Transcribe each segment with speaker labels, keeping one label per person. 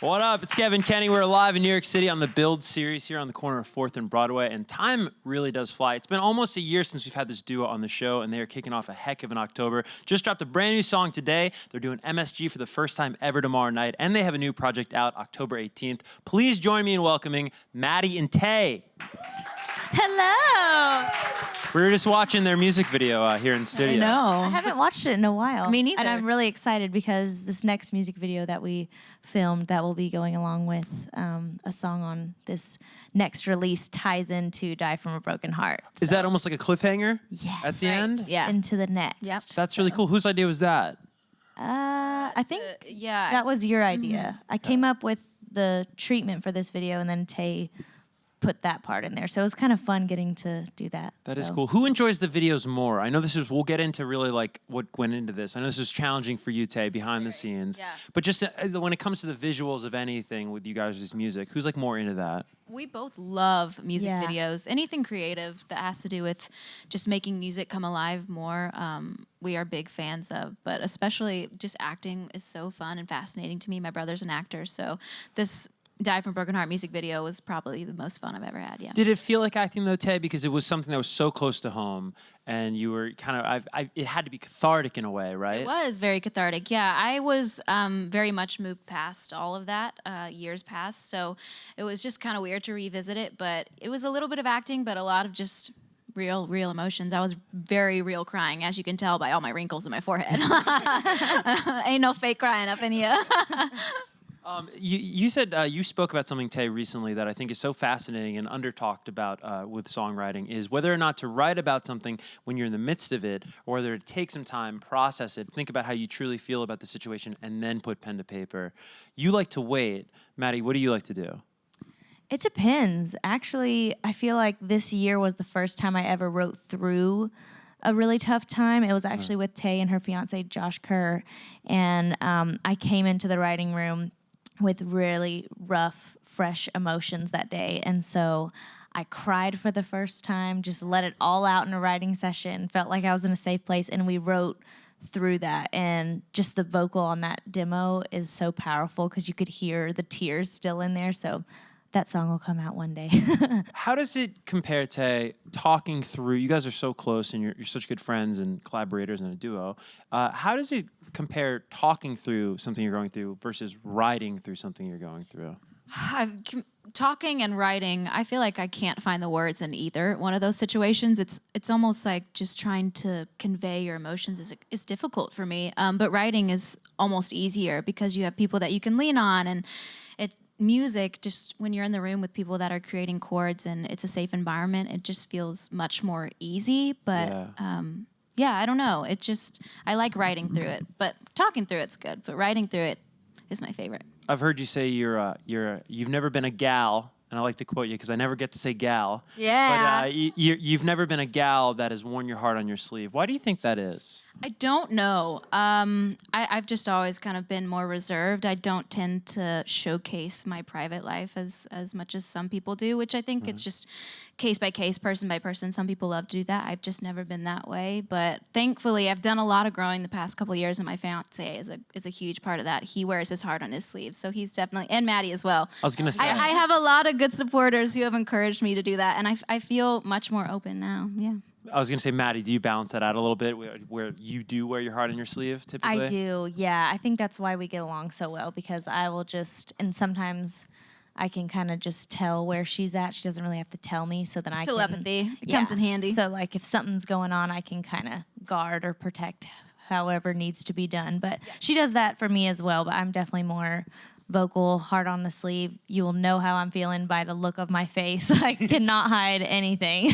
Speaker 1: What up? It's Kevin Kenny. We're live in New York City on the Build series here on the corner of 4th and Broadway, and time really does fly. It's been almost a year since we've had this duo on the show, and they are kicking off a heck of an October. Just dropped a brand new song today. They're doing MSG for the first time ever tomorrow night, and they have a new project out October 18th. Please join me in welcoming Maddie and Tae.
Speaker 2: Hello.
Speaker 1: We were just watching their music video here in the studio.
Speaker 2: I know.
Speaker 3: I haven't watched it in a while.
Speaker 2: Me neither.
Speaker 3: And I'm really excited because this next music video that we filmed that will be going along with a song on this next release ties into Die From a Broken Heart.
Speaker 1: Is that almost like a cliffhanger?
Speaker 3: Yes.
Speaker 1: At the end?
Speaker 2: Yeah.
Speaker 3: Into the next.
Speaker 2: Yep.
Speaker 1: That's really cool. Whose idea was that?
Speaker 3: I think
Speaker 2: Yeah.
Speaker 3: that was your idea. I came up with the treatment for this video and then Tae put that part in there. So it was kind of fun getting to do that.
Speaker 1: That is cool. Who enjoys the videos more? I know we'll get into really like what went into this. I know this is challenging for you, Tae, behind the scenes.
Speaker 2: Yeah.
Speaker 1: But just when it comes to the visuals of anything with you guys' music, who's like more into that?
Speaker 2: We both love music
Speaker 3: Yeah.
Speaker 2: videos. Anything creative that has to do with just making music come alive more, we are big fans of. But especially just acting is so fun and fascinating to me. My brother's an actor, so this Die From a Broken Heart music video was probably the most fun I've ever had, yeah.
Speaker 1: Did it feel like acting though, Tae? Because it was something that was so close to home, and you were kind of, it had to be cathartic in a way, right?
Speaker 2: It was very cathartic, yeah. I was very much moved past all of that, years past, so it was just kind of weird to revisit it, but it was a little bit of acting, but a lot of just real emotions. I was very real crying, as you can tell by all my wrinkles in my forehead. Ain't no fake crying up in here.
Speaker 1: You said you spoke about something, Tae, recently that I think is so fascinating and under-talked about with songwriting is whether or not to write about something when you're in the midst of it, or whether to take some time, process it, think about how you truly feel about the situation, and then put pen to paper. You like to wait. Maddie, what do you like to do?
Speaker 3: It depends. Actually, I feel like this year was the first time I ever wrote through a really tough time. It was actually with Tae and her fiance, Josh Kerr. And I came into the writing room with really rough, fresh emotions that day. And so I cried for the first time, just let it all out in a writing session, felt like I was in a safe place, and we wrote through that. And just the vocal on that demo is so powerful because you could hear the tears still in there. So that song will come out one day.
Speaker 1: How does it compare to talking through? You guys are so close, and you're such good friends and collaborators in a duo. How does it compare talking through something you're going through versus writing through something you're going through?
Speaker 2: Talking and writing, I feel like I can't find the words in either one of those situations. It's almost like just trying to convey your emotions is difficult for me. But writing is almost easier because you have people that you can lean on, and music, just when you're in the room with people that are creating chords and it's a safe environment, it just feels much more easy. But yeah, I don't know. I like writing through it, but talking through it's good. But writing through it is my favorite.
Speaker 1: I've heard you say you've never been a gal, and I like to quote you because I never get to say gal.
Speaker 2: Yeah.
Speaker 1: But you've never been a gal that has worn your heart on your sleeve. Why do you think that is?
Speaker 2: I don't know. I've just always kind of been more reserved. I don't tend to showcase my private life as much as some people do, which I think it's just case by case, person by person. Some people love to do that. I've just never been that way. But thankfully, I've done a lot of growing the past couple of years, and my fiance is a huge part of that. He wears his heart on his sleeve, so he's definitely, and Maddie as well.
Speaker 1: I was gonna say
Speaker 2: I have a lot of good supporters who have encouraged me to do that, and I feel much more open now. Yeah.
Speaker 1: I was gonna say, Maddie, do you balance that out a little bit, where you do wear your heart on your sleeve typically?
Speaker 3: I do, yeah. I think that's why we get along so well, because I will just, and sometimes I can kind of just tell where she's at. She doesn't really have to tell me, so then I
Speaker 2: Telepathy. It comes in handy.
Speaker 3: So like if something's going on, I can kind of guard or protect however needs to be done. But she does that for me as well, but I'm definitely more vocal, heart on the sleeve. You will know how I'm feeling by the look of my face. I cannot hide anything.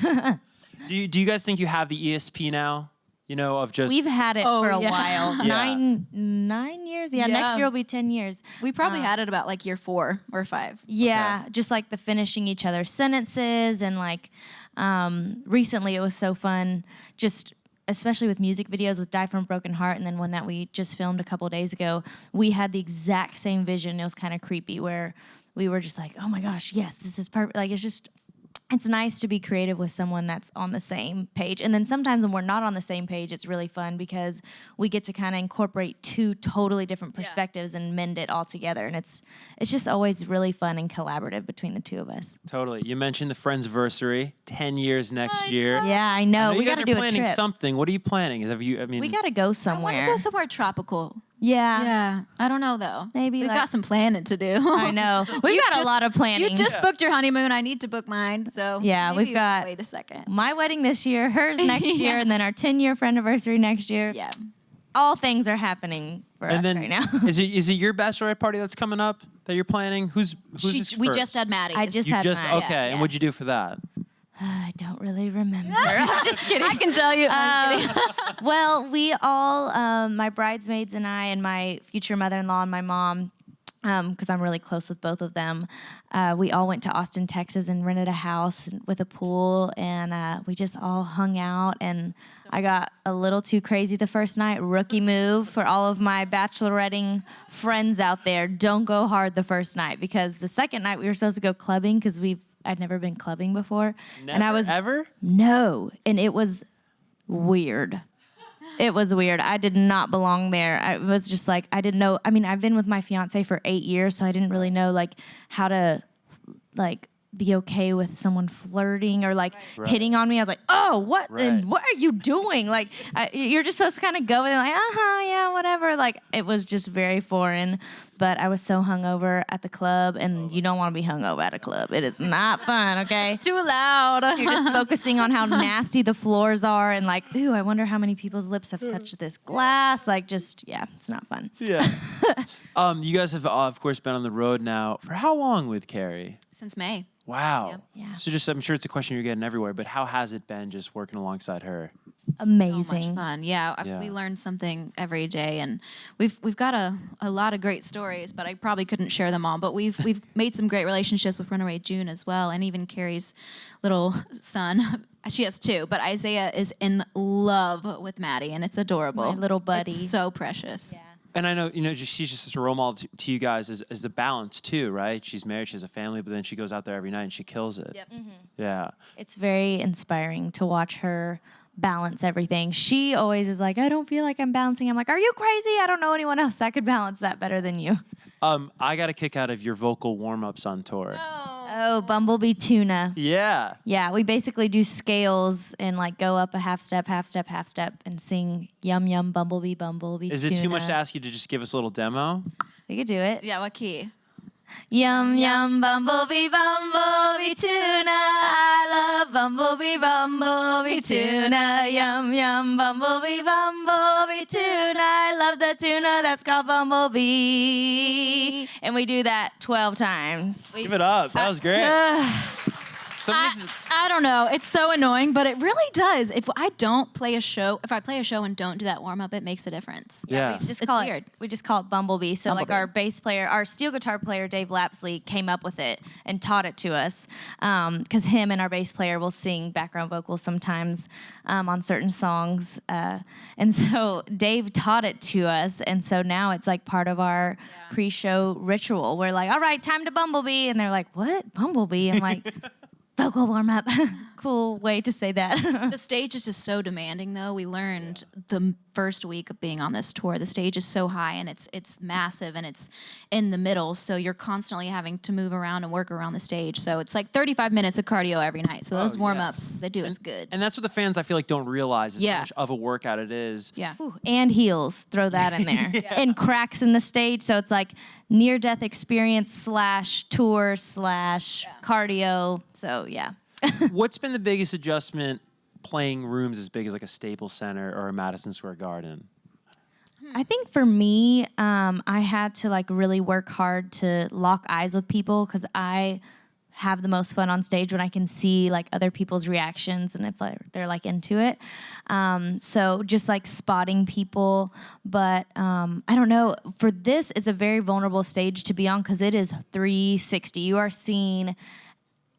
Speaker 1: Do you guys think you have the ESP now? You know, of just...
Speaker 3: We've had it for a while.
Speaker 1: Yeah.
Speaker 3: 9 years? Yeah, next year will be 10 years.
Speaker 2: We probably had it about like year 4 or 5.
Speaker 3: Yeah, just like the finishing each other's sentences, and like recently it was so fun, just especially with music videos with Die From a Broken Heart, and then one that we just filmed a couple days ago, we had the exact same vision. It was kind of creepy where we were just like, oh my gosh, yes, this is perfect. Like, it's just it's nice to be creative with someone that's on the same page. And then sometimes when we're not on the same page, it's really fun because we get to kind of incorporate two totally different perspectives and mend it all together. And it's just always really fun and collaborative between the two of us.
Speaker 1: Totally. You mentioned the Friendsversary, 10 years next year.
Speaker 3: Yeah, I know.
Speaker 1: I know
Speaker 3: We
Speaker 1: you
Speaker 3: got
Speaker 1: guys
Speaker 3: to
Speaker 1: are
Speaker 3: do a
Speaker 1: planning
Speaker 3: trip.
Speaker 1: something. What are you planning?
Speaker 3: We got to go
Speaker 2: I want
Speaker 3: somewhere.
Speaker 2: to go somewhere tropical.
Speaker 3: Yeah.
Speaker 2: Yeah, I don't know though.
Speaker 3: Maybe
Speaker 2: we've
Speaker 3: like-
Speaker 2: got some planning to do.
Speaker 3: I know. We've got a lot of planning.
Speaker 2: You just booked your honeymoon. I need to book mine. So
Speaker 3: Yeah,
Speaker 2: maybe
Speaker 3: we've got-
Speaker 2: Wait a second.
Speaker 3: my wedding this year, hers next year, and then our 10-year anniversary next year.
Speaker 2: Yeah.
Speaker 3: All things are happening for us
Speaker 1: And then
Speaker 3: right now.
Speaker 1: is it your bachelorette party that's coming up that you're planning? Who's this
Speaker 2: We
Speaker 1: first?
Speaker 2: just had Maddie.
Speaker 3: I
Speaker 2: This
Speaker 3: just
Speaker 1: You
Speaker 3: had
Speaker 1: just
Speaker 3: mine.
Speaker 1: okay. And what'd you do for that?
Speaker 3: I don't really remember. I'm just kidding.
Speaker 2: I can tell you. I'm just kidding.
Speaker 3: Well, we all, my bridesmaids and I, and my future mother-in-law and my mom, because I'm really close with both of them, we all went to Austin, Texas, and rented a house with a pool, and we just all hung out. And I got a little too crazy the first night. Rookie move for all of my bacheloretting friends out there. Don't go hard the first night, because the second night we were supposed to go clubbing because I'd never been clubbing before, and I was
Speaker 1: ever.
Speaker 3: no, and it was weird. It was weird. I did not belong there. I was just like, I didn't know. I mean, I've been with my fiance for 8 years, so I didn't really know like how to like be okay with someone flirting or like hitting on me. I was like, oh, what? And what are you doing? Like, you're just supposed to kind of go and like, yeah, whatever. Like, it was just very foreign. But I was so hungover at the club, and you don't want to be hungover at a club. It is not fun. Okay.
Speaker 2: Too loud.
Speaker 3: You're just focusing on how nasty the floors are and like, ooh, I wonder how many people's lips have touched this glass. Like, just, yeah, it's not fun.
Speaker 1: Yeah. You guys have, of course, been on the road now for how long with Carrie?
Speaker 2: Since May.
Speaker 1: Wow.
Speaker 3: Yeah.
Speaker 1: So I'm sure it's a question you're getting everywhere, but how has it been just working alongside her?
Speaker 2: So
Speaker 3: Amazing.
Speaker 2: much fun. Yeah,
Speaker 1: Yeah.
Speaker 2: we learn something every day, and we've got a lot of great stories, but I probably couldn't share them all. But we've made some great relationships with Runaway June as well, and even Carrie's little son. She has two, but Isaiah is in love with Maddie, and it's adorable.
Speaker 3: My little buddy.
Speaker 2: It's so precious.
Speaker 1: And I know, she's just such a role model to you guys as the balance too, right? She's married, she has a family, but then she goes out there every night and she kills it.
Speaker 2: Yep.
Speaker 1: Yeah.
Speaker 3: It's very inspiring to watch her balance everything. She always is like, I don't feel like I'm balancing. I'm like, are you crazy? I don't know anyone else that could balance that better than you.
Speaker 1: I got a kick out of your vocal warm-ups on tour.
Speaker 3: Oh, Bumblebee Tuna.
Speaker 1: Yeah.
Speaker 3: Yeah, we basically do scales and like go up a half step, and sing Yum Yum Bumblebee Bumblebee
Speaker 1: Is it
Speaker 3: Tuna.
Speaker 1: too much to ask you to just give us a little demo?
Speaker 3: We could do it.
Speaker 2: Yeah, what key?
Speaker 3: Yum Yum Bumblebee Bumblebee Tuna. I love Bumblebee Bumblebee Tuna. Yum Yum Bumblebee Bumblebee Tuna. I love the tuna that's called Bumblebee. And we do that 12 times.
Speaker 1: Give it up. That was great.
Speaker 2: I don't know. It's so annoying, but it really does. If I play a show and don't do that warm up, it makes a difference.
Speaker 1: Yeah.
Speaker 3: We just
Speaker 2: It's
Speaker 3: call
Speaker 2: weird.
Speaker 3: We just call it Bumblebee. So like
Speaker 2: Bumblebee.
Speaker 3: our bass player, our steel guitar player, Dave Lapsley, came up with it and taught it to us. Because him and our bass player will sing background vocals sometimes on certain songs. And so Dave taught it to us. And so now it's like part of our pre-show ritual. We're like, all right, time to Bumblebee. And they're like, what? Bumblebee? I'm like, vocal warm up. Cool way to say that.
Speaker 2: The stage is just so demanding, though. We learned the first week of being on this tour, the stage is so high and it's massive and it's in the middle, so you're constantly having to move around and work around the stage. So it's like 35 minutes of cardio every night. So those warm-ups, they do us good.
Speaker 1: And that's what the fans, I feel like, don't realize is how much of a workout it is.
Speaker 2: Yeah.
Speaker 3: And heels, throw that in there. And cracks in the stage, so it's like near-death experience / tour / cardio. So yeah.
Speaker 1: What's been the biggest adjustment playing rooms as big as like a Staples Center or a Madison Square Garden?
Speaker 3: I think for me, I had to like really work hard to lock eyes with people because I have the most fun on stage when I can see like other people's reactions and if they're like into it. So just like spotting people. But I don't know, for this, it's a very vulnerable stage to be on because it is 360. You are seen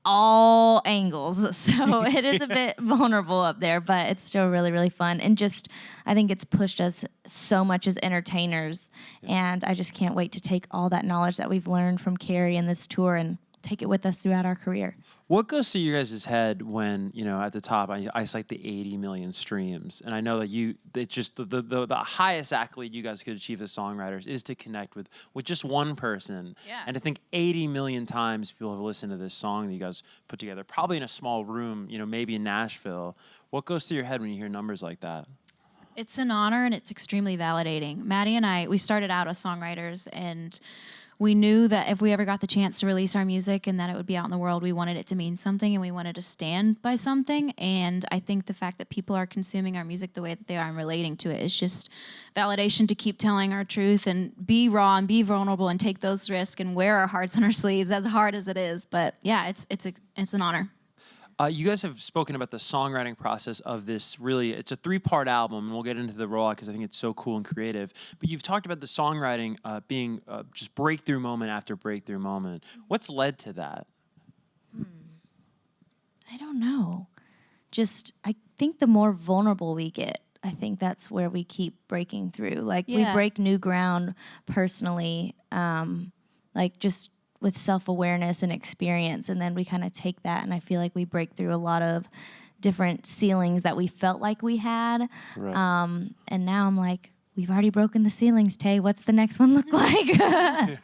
Speaker 3: all angles. So it is a bit vulnerable up there, but it's still really, really fun. And just, I think it's pushed us so much as entertainers. And I just can't wait to take all that knowledge that we've learned from Carrie and this tour and take it with us throughout our career.
Speaker 1: What goes through your guys' head when, you know, at the top, I cite the 80 million streams, and I know that it's just the highest accolade you guys could achieve as songwriters is to connect with just one person.
Speaker 2: Yeah.
Speaker 1: And I think 80 million times people have listened to this song that you guys put together, probably in a small room, you know, maybe in Nashville. What goes through your head when you hear numbers like that?
Speaker 2: It's an honor and it's extremely validating. Maddie and I, we started out as songwriters, and we knew that if we ever got the chance to release our music and that it would be out in the world, we wanted it to mean something and we wanted to stand by something. And I think the fact that people are consuming our music the way that they are and relating to it is just validation to keep telling our truth and be raw and be vulnerable and take those risks and wear our hearts on our sleeves, as hard as it is. But yeah, it's an honor.
Speaker 1: You guys have spoken about the songwriting process of this. Really, it's a 3-part album, and we'll get into the rollout because I think it's so cool and creative. But you've talked about the songwriting being just breakthrough moment after breakthrough moment. What's led to that?
Speaker 3: I don't know. Just, I think the more vulnerable we get, I think that's where we keep breaking through. Like, we break new ground personally, like just with self-awareness and experience, and then we kind of take that, and I feel like we break through a lot of different ceilings that we felt like we had.
Speaker 1: Right.
Speaker 3: And now I'm like, we've already broken the ceilings, Tae. What's the next one look like?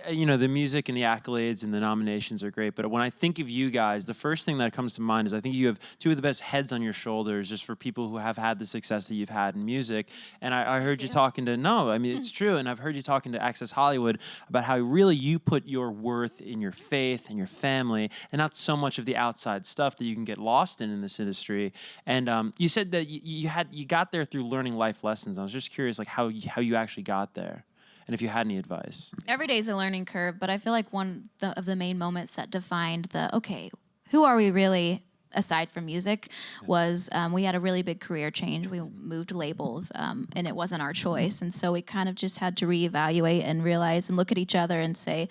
Speaker 1: You know, the music and the accolades and the nominations are great, but when I think of you guys, the first thing that comes to mind is I think you have 2 of the best heads on your shoulders just for people who have had the success that you've had in music. And I heard you talking to, no, I mean, it's true, and I've heard you talking to Access Hollywood about how really you put your worth in your faith and your family and not so much of the outside stuff that you can get lost in this industry. And you said that you got there through learning life lessons. I was just curious, like, how you actually got there. And if you had any advice.
Speaker 2: Every day is a learning curve, but I feel like one of the main moments that defined okay, who are we really aside from music was we had a really big career change. We moved labels, and it wasn't our choice. And so we kind of just had to reevaluate and realize and look at each other and say,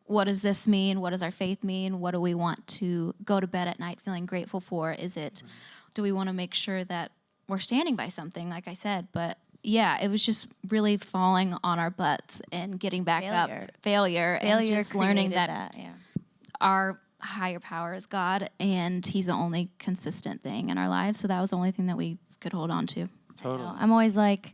Speaker 2: what does this mean? What does our faith mean? What do we want to go to bed at night feeling grateful for? Do we want to make sure that we're standing by something, like I said? But yeah, it was just really falling on our butts and getting back up. Failure and just learning that our higher power is God, and He's the only consistent thing in our lives. So that was the only thing that we could hold on to.
Speaker 1: Totally.
Speaker 3: I'm always like,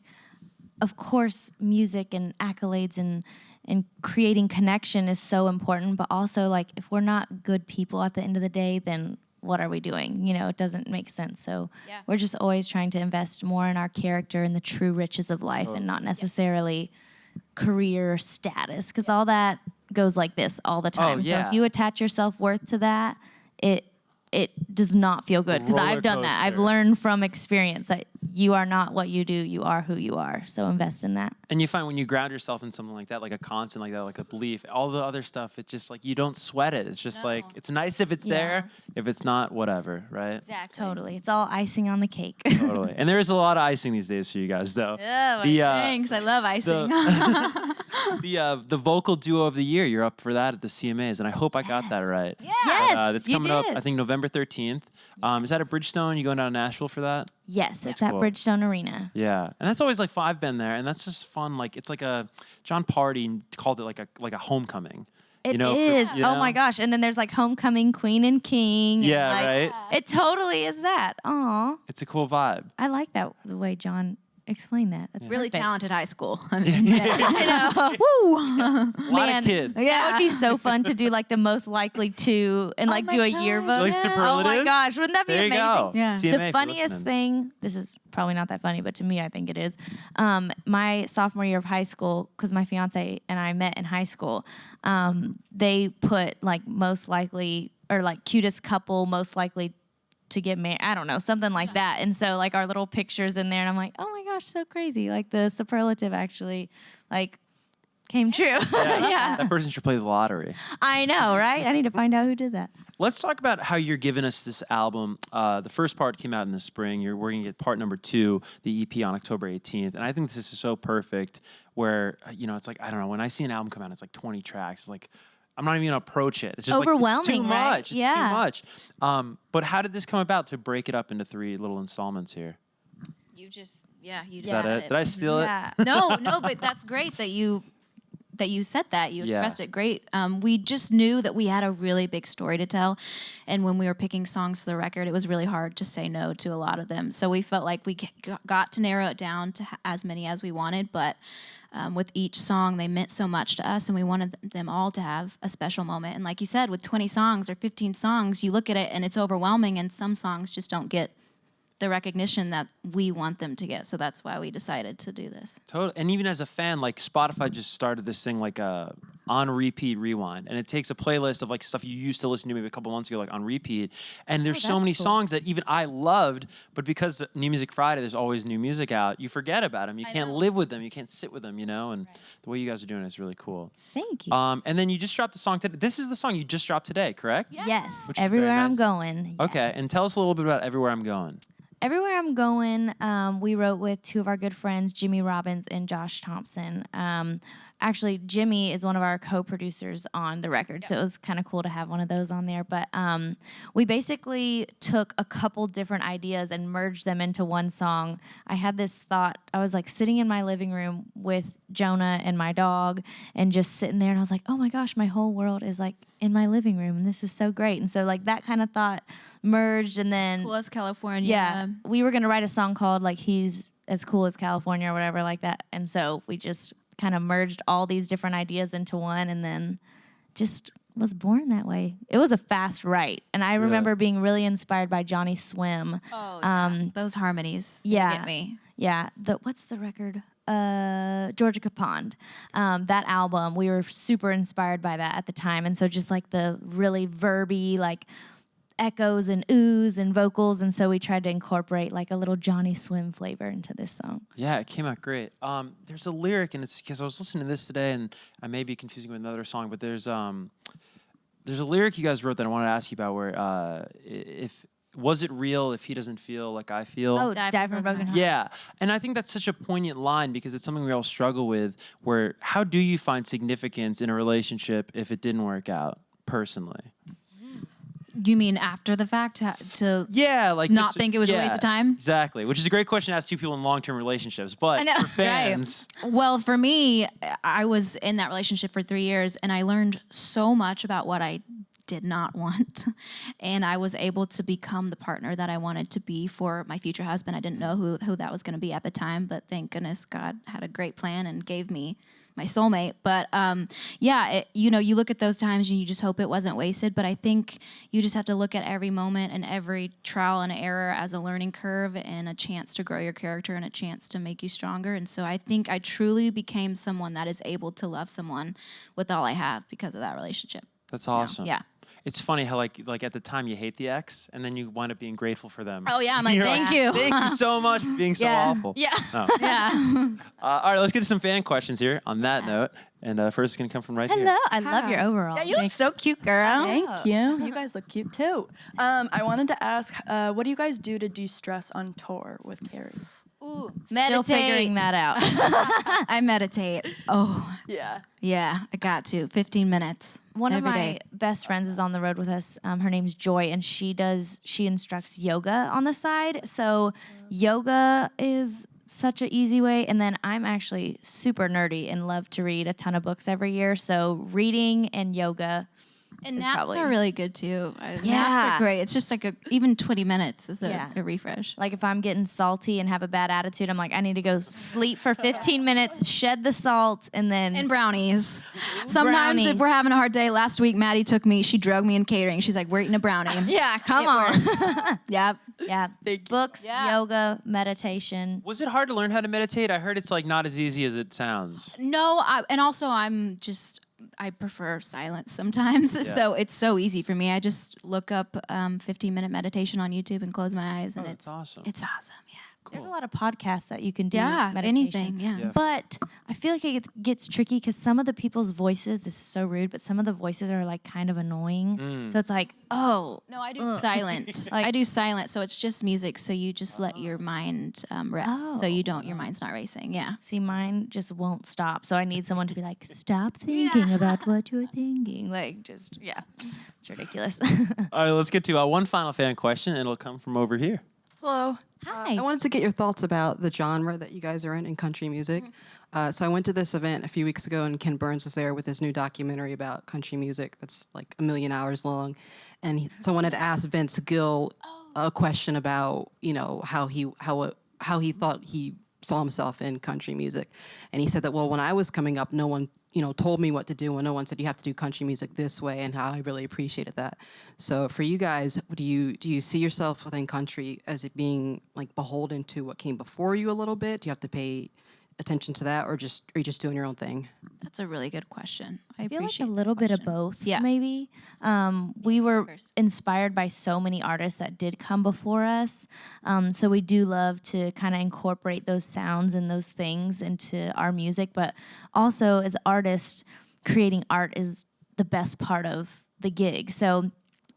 Speaker 3: of course, music and accolades and creating connection is so important, but also, like, if we're not good people at the end of the day, then what are we doing? You know, it doesn't make sense. So we're just always trying to invest more in our character and the true riches of life and not necessarily career status, because all that goes like this all the time. So if you attach your self-worth to that, it does not feel good, because I've done that. I've learned from experience that you are not what you do, you are who you are. So invest in that.
Speaker 1: And you find when you ground yourself in something like that, like a constant like that, like a belief, all the other stuff, it's just like you don't sweat it. It's just like, it's nice if it's there. If it's not, whatever, right?
Speaker 2: Exactly.
Speaker 3: Totally. It's all icing on the cake.
Speaker 1: Totally. And there is a lot of icing these days for you guys, though.
Speaker 2: Thanks. I love icing.
Speaker 1: The vocal duo of the year, you're up for that at the CMAs, and I hope I got that right.
Speaker 3: Yes,
Speaker 1: that's
Speaker 3: you
Speaker 1: coming up,
Speaker 3: did.
Speaker 1: I think, November 13th. Is that at Bridgestone? You going down to Nashville for that?
Speaker 3: Yes, it's at
Speaker 1: cool.
Speaker 3: Bridgestone Arena.
Speaker 1: Yeah, and that's always like fun. I've been there, and that's just fun. Like, it's like John Party called it like a homecoming.
Speaker 3: It
Speaker 1: is.
Speaker 3: is. Oh my gosh. And then there's like Homecoming, Queen and King.
Speaker 1: Yeah,
Speaker 3: and
Speaker 1: right?
Speaker 3: It totally is that. Aw.
Speaker 1: It's a cool vibe.
Speaker 3: I like that, the way John explained that. That's
Speaker 2: Really
Speaker 3: perfect.
Speaker 2: talented high school. I mean,
Speaker 3: I know. Woo!
Speaker 1: A lot of kids.
Speaker 3: That would be so fun to do, like, the most likely to and like do a yearbook.
Speaker 1: Like
Speaker 3: Oh my
Speaker 1: superlatives?
Speaker 3: gosh, wouldn't that be
Speaker 1: There you
Speaker 3: amazing?
Speaker 1: go.
Speaker 2: Yeah.
Speaker 1: CMA,
Speaker 3: The
Speaker 1: if you're
Speaker 3: funniest
Speaker 1: listening.
Speaker 3: thing, this is probably not that funny, but to me, I think it is. My sophomore year of high school, because my fiance and I met in high school, they put like most likely, or like cutest couple, most likely to get married. I don't know, something like that. And so like our little pictures in there, and I'm like, oh my gosh, so crazy. Like the superlative actually like came true. Yeah.
Speaker 1: That person should play the lottery.
Speaker 3: I know, right? I need to find out who did that.
Speaker 1: Let's talk about how you're giving us this album. The first part came out in the spring. We're going to get part number 2, the EP, on October 18th. And I think this is so perfect where, you know, it's like, I don't know, when I see an album come out, it's like 20 tracks. It's like, I'm not even going to approach it. It's just
Speaker 3: overwhelming,
Speaker 1: like, it's too
Speaker 3: right?
Speaker 1: much. It's too much. But how did this come about to break it up into 3 little installments here?
Speaker 2: you just
Speaker 1: Is that it? Did I steal it?
Speaker 3: Yeah.
Speaker 2: No, but that's great that that you said that. You
Speaker 1: Yeah.
Speaker 2: expressed it great. We just knew that we had a really big story to tell. And when we were picking songs for the record, it was really hard to say no to a lot of them. So we felt like we got to narrow it down to as many as we wanted. But with each song, they meant so much to us, and we wanted them all to have a special moment. And like you said, with 20 songs or 15 songs, you look at it and it's overwhelming, and some songs just don't get the recognition that we want them to get. So that's why we decided to do this.
Speaker 1: Totally. And even as a fan, like Spotify just started this thing like on repeat rewind, and it takes a playlist of like stuff you used to listen to maybe a couple months ago, like on repeat. And there's so many songs that even I loved, but because New Music Friday, there's always new music out. You forget about them. You can't live with them. You can't sit with them. You know. And the way you guys are doing it is really cool.
Speaker 3: Thank you.
Speaker 1: And then you just dropped a song today. This is the song you just dropped today, correct?
Speaker 3: Yes.
Speaker 1: Which is
Speaker 3: Everywhere
Speaker 1: very
Speaker 3: I'm
Speaker 1: nice.
Speaker 3: Going.
Speaker 1: Okay.
Speaker 3: Yes.
Speaker 1: And tell us a little bit about Everywhere I'm Going.
Speaker 3: Everywhere I'm Going, we wrote with two of our good friends, Jimmy Robbins and Josh Thompson. Actually, Jimmy is one of our co-producers on the record, so it was kind of cool to have one of those on there. But we basically took a couple different ideas and merged them into one song. I had this thought. I was like sitting in my living room with Jonah and my dog and just sitting there, and I was like, oh my gosh, my whole world is like in my living room, and this is so great. And so like that kind of thought merged, and then
Speaker 2: Cool as California.
Speaker 3: yeah, we were gonna write a song called like He's as Cool as California or whatever like that. And so we just kind of merged all these different ideas into one, and then just was born that way. It was a fast write, and I remember being really inspired by Johnny Swim.
Speaker 2: Oh, yeah. Those harmonies. They
Speaker 3: Yeah.
Speaker 2: get me.
Speaker 3: Yeah, what's the record? Georgia Capond. That album, we were super inspired by that at the time, and so just like the really verby, like echoes and oohs and vocals, and so we tried to incorporate like a little Johnny Swim flavor into this song.
Speaker 1: Yeah, it came out great. There's a lyric, and it's because I was listening to this today, and I may be confusing with another song, but there's a lyric you guys wrote that I wanted to ask you about where if was it real if he doesn't feel like I feel?
Speaker 3: Oh, Die from a Broken Heart.
Speaker 1: Yeah, and I think that's such a poignant line because it's something we all struggle with. Where how do you find significance in a relationship if it didn't work out personally?
Speaker 2: Do you mean after the fact to
Speaker 1: Yeah, like
Speaker 2: not
Speaker 1: just-
Speaker 2: think it was a waste of time?
Speaker 1: Exactly, which is a great question to ask two people in long-term relationships. But
Speaker 3: know.
Speaker 1: for fans,
Speaker 2: Well, for me, I was in that relationship for 3 years, and I learned so much about what I did not want. And I was able to become the partner that I wanted to be for my future husband. I didn't know who that was going to be at the time, but thank goodness God had a great plan and gave me my soulmate. But you look at those times and you just hope it wasn't wasted. But I think you just have to look at every moment and every trial and error as a learning curve and a chance to grow your character and a chance to make you stronger. And so I think I truly became someone that is able to love someone with all I have because of that relationship.
Speaker 1: that's awesome.
Speaker 2: Yeah.
Speaker 1: It's funny how like at the time you hate the ex, and then you wind up being grateful for them.
Speaker 2: Oh, yeah. I'm like,
Speaker 1: You're
Speaker 2: thank you.
Speaker 1: Thank you so much for being so
Speaker 2: Yeah.
Speaker 1: awful.
Speaker 3: Yeah.
Speaker 1: Oh.
Speaker 2: Yeah.
Speaker 1: All right, let's get to some fan questions here on that note. And first is going to come from right
Speaker 3: Hello,
Speaker 1: here.
Speaker 3: I love your overall.
Speaker 2: Yeah, you look so cute, girl.
Speaker 4: Thank you. You guys look cute too. I wanted to ask, what do you guys do to de-stress on tour with Carrie?
Speaker 2: Ooh,
Speaker 3: Still figuring that out.
Speaker 2: I meditate. Oh,
Speaker 4: Yeah.
Speaker 2: yeah, I got to. 15 minutes.
Speaker 3: One of
Speaker 2: every
Speaker 3: my
Speaker 2: day.
Speaker 3: best friends is on the road with us. Her name's Joy, and she instructs yoga on the side. So yoga is such an easy way. And then I'm actually super nerdy and love to read a ton of books every year. So reading and yoga.
Speaker 2: And
Speaker 3: is
Speaker 2: naps
Speaker 3: probably-
Speaker 2: are really good too. Naps
Speaker 3: Yeah.
Speaker 2: are great. It's just like even 20 minutes is
Speaker 3: Yeah.
Speaker 2: a refresh.
Speaker 3: Like if I'm getting salty and have a bad attitude, I'm like, I need to go sleep for 15 minutes, shed the salt, and then
Speaker 2: And brownies. Sometimes if
Speaker 3: Brownies.
Speaker 2: we're having a hard day, last week Maddie she drug me in catering. She's like, we're eating a brownie.
Speaker 3: yeah, come on.
Speaker 2: Yep.
Speaker 3: Yeah, books,
Speaker 2: Yeah.
Speaker 3: yoga, meditation.
Speaker 1: Was it hard to learn how to meditate? I heard it's like not as easy as it sounds.
Speaker 2: No, and also I prefer silence sometimes. So it's so easy for me. I just look up 15-minute meditation on YouTube and close my eyes, and
Speaker 1: that's awesome.
Speaker 2: It's awesome, yeah.
Speaker 3: There's a lot of podcasts that you can do.
Speaker 2: Yeah,
Speaker 3: meditation.
Speaker 2: anything, yeah.
Speaker 1: Yeah.
Speaker 3: But I feel like it gets tricky because some of the people's voices, this is so rude, but some of the voices are like kind of annoying. So it's like, oh,
Speaker 2: No, I do silent. I do silent, so it's just music. So you just let your mind rest, so you don't. Your mind's not racing. Yeah.
Speaker 3: see, mine just won't stop. So I need someone to be like, stop thinking about what you're thinking. Like, just, yeah, it's ridiculous.
Speaker 1: All right, let's get to one final fan question, and it'll come from over here.
Speaker 5: Hello.
Speaker 3: Hi.
Speaker 5: I wanted to get your thoughts about the genre that you guys are in country music. So I went to this event a few weeks ago, and Ken Burns was there with his new documentary about country music that's like 1,000,000 hours long. And someone had asked Vince Gill a question about, you know, how he thought he saw himself in country music. And he said that, well, when I was coming up, no one, you know, told me what to do, and no one said you have to do country music this way, and how I really appreciated that. So for you guys, do you see yourself within country as it being like beholden to what came before you a little bit? Do you have to pay attention to that, or are you just doing your own thing?
Speaker 2: That's a really good question. I
Speaker 3: I feel like
Speaker 2: appreciate
Speaker 3: a
Speaker 2: that
Speaker 3: little bit of
Speaker 2: question.
Speaker 3: both,
Speaker 2: Yeah.
Speaker 3: maybe. We were
Speaker 2: first.
Speaker 3: inspired by so many artists that did come before us. So we do love to kind of incorporate those sounds and those things into our music. But also, as artists, creating art is the best part of the gig. So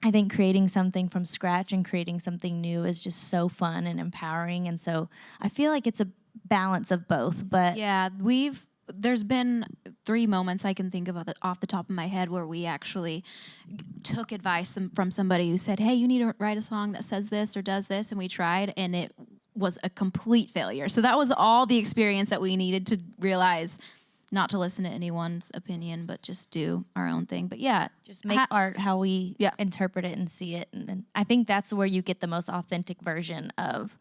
Speaker 3: I think creating something from scratch and creating something new is just so fun and empowering. And so I feel like it's a balance of both. But
Speaker 2: Yeah, there's been 3 moments I can think of off the top of my head where we actually took advice from somebody who said, hey, you need to write a song that says this or does this, and we tried, and it was a complete failure. So that was all the experience that we needed to realize not to listen to anyone's opinion, but just do our own thing. But yeah,
Speaker 3: just make art how we
Speaker 2: Yeah.
Speaker 3: interpret it and see it. And I think that's where you get the most authentic version of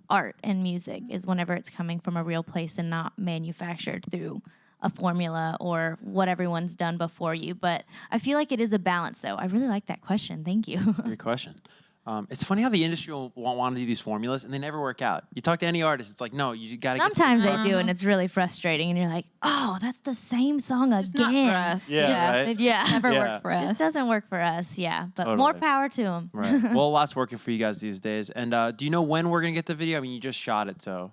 Speaker 3: art and music, is whenever it's coming from a real place and not manufactured through a formula or what everyone's done before you. But I feel like it is a balance, though. I really like that question. Thank you.
Speaker 1: Great question. It's funny how the industry will want to do these formulas and they never work out. You talk to any artist, it's like, no, you got to get.
Speaker 3: Sometimes they do, and it's really frustrating. And you're like, oh, that's the same song
Speaker 2: it's not
Speaker 3: again.
Speaker 2: for us.
Speaker 1: Yeah, right?
Speaker 2: They've
Speaker 3: Yeah.
Speaker 2: just never
Speaker 1: Yeah.
Speaker 2: worked for us.
Speaker 3: Just doesn't work for us, yeah. But more
Speaker 1: Totally.
Speaker 3: power to them.
Speaker 1: Right. Well, lots working for you guys these days. And do you know when we're gonna get the video? I mean, you just shot it, so.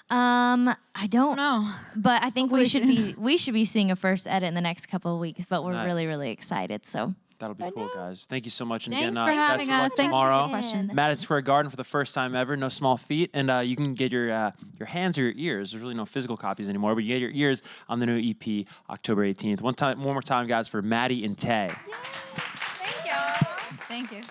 Speaker 3: I don't
Speaker 2: No.
Speaker 3: But I think
Speaker 2: Hopefully
Speaker 3: we should be seeing a first edit in the next couple of weeks. But we're really,
Speaker 1: Nice.
Speaker 3: really excited. So
Speaker 1: That'll be cool, guys. Thank you so much. And
Speaker 2: Thanks
Speaker 1: again,
Speaker 2: for having
Speaker 1: best of luck
Speaker 2: us. Thank you for
Speaker 1: tomorrow.
Speaker 2: the questions.
Speaker 1: Madison Square Garden for the first time ever. No small feat. And you can get your hands or your ears. There's really no physical copies anymore, but you get your ears on the new EP October 18th. One more time, guys, for Maddie and Tae.
Speaker 2: Thank you.